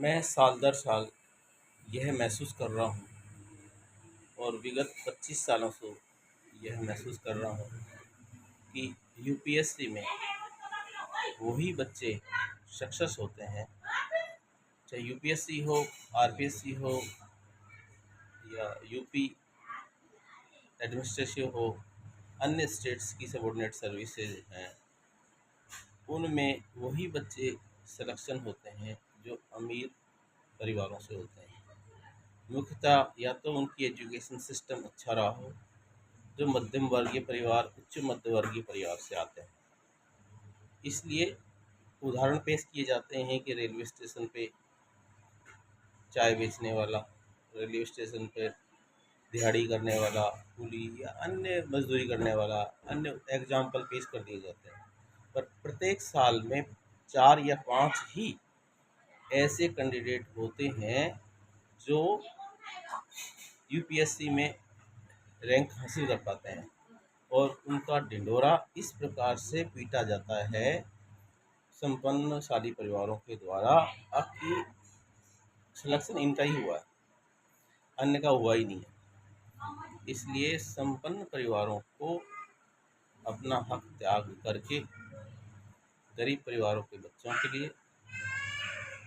मैं साल दर साल यह महसूस कर रहा हूँ और विगत 25 सालों से यह महसूस कर रहा हूँ कि यूपीएससी में वही बच्चे सक्सेस होते हैं, चाहे यूपीएससी हो, आरपीएससी हो या यूपी एडमिनिस्ट्रेटिव हो, अन्य स्टेट्स की सबऑर्डिनेट सर्विसेज हैं, उनमें वही बच्चे सिलेक्शन होते हैं जो अमीर परिवारों से होते हैं। मुख्यतः या तो उनकी एजुकेशन सिस्टम अच्छा रहा हो, जो मध्यम वर्गीय परिवार, उच्च मध्य वर्गीय परिवार से आते हैं। इसलिए उदाहरण पेश किए जाते हैं कि रेलवे स्टेशन पे चाय बेचने वाला, रेलवे स्टेशन पे दिहाड़ी करने वाला कूली या अन्य मजदूरी करने वाला, अन्य एग्जाम्पल पेश कर दिए जाते हैं। पर प्रत्येक साल में 4 या 5 ही ऐसे कैंडिडेट होते हैं जो यूपीएससी में रैंक हासिल कर पाते हैं और उनका ढिंढोरा इस प्रकार से पीटा जाता है संपन्नशाली परिवारों के द्वारा अब कि सिलेक्शन इनका ही हुआ है, अन्य का हुआ ही नहीं है। इसलिए संपन्न परिवारों को अपना हक त्याग करके गरीब परिवारों के बच्चों के लिए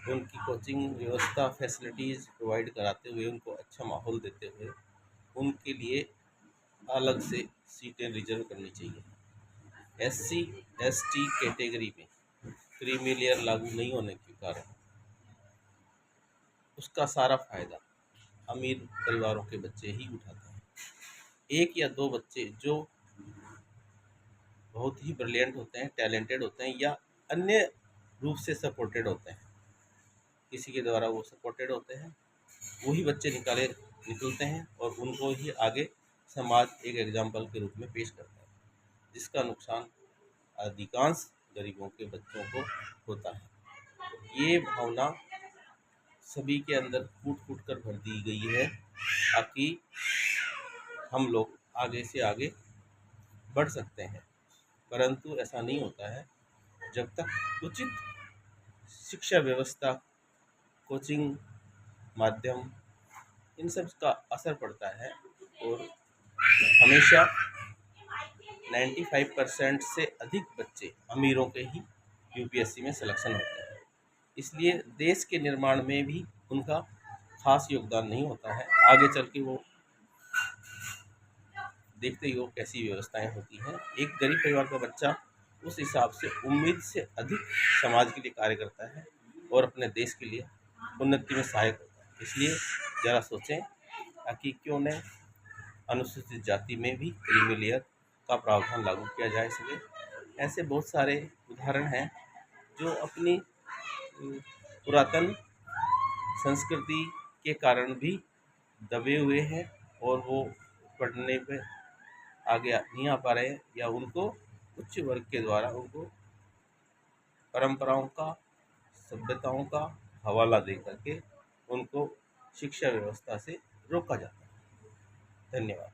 उनकी कोचिंग व्यवस्था, फैसिलिटीज़ प्रोवाइड कराते हुए, उनको अच्छा माहौल देते हुए उनके लिए अलग से सीटें रिजर्व करनी चाहिए। एससी एसटी कैटेगरी में क्रीमी लेयर लागू नहीं होने के कारण उसका सारा फायदा अमीर परिवारों के बच्चे ही उठाते हैं। एक या दो बच्चे जो बहुत ही ब्रिलियंट होते हैं, टैलेंटेड होते हैं या अन्य रूप से सपोर्टेड होते हैं, किसी के द्वारा वो सपोर्टेड होते हैं, वही बच्चे निकलते हैं और उनको ही आगे समाज एक एग्जाम्पल के रूप में पेश करता है, जिसका नुकसान अधिकांश गरीबों के बच्चों को होता है। ये भावना सभी के अंदर कूट कूट कर भर दी गई है ताकि हम लोग आगे से आगे बढ़ सकते हैं, परंतु ऐसा नहीं होता है जब तक उचित शिक्षा व्यवस्था, कोचिंग माध्यम, इन सब का असर पड़ता है और हमेशा 95% से अधिक बच्चे अमीरों के ही यूपीएससी में सिलेक्शन होते हैं। इसलिए देश के निर्माण में भी उनका खास योगदान नहीं होता है। आगे चल के वो देखते ही हो कैसी व्यवस्थाएं होती हैं। एक गरीब परिवार का बच्चा उस हिसाब से उम्मीद से अधिक समाज के लिए कार्य करता है और अपने देश के लिए उन्नति में सहायक होता है। इसलिए ज़रा सोचें ताकि क्यों न अनुसूचित जाति में भी क्रीमी लेयर का प्रावधान लागू किया जा सके। ऐसे बहुत सारे उदाहरण हैं जो अपनी पुरातन संस्कृति के कारण भी दबे हुए हैं और वो पढ़ने पे आगे नहीं आ पा रहे हैं या उनको उच्च वर्ग के द्वारा उनको परंपराओं का, सभ्यताओं का हवाला दे करके उनको शिक्षा व्यवस्था से रोका जाता है। धन्यवाद।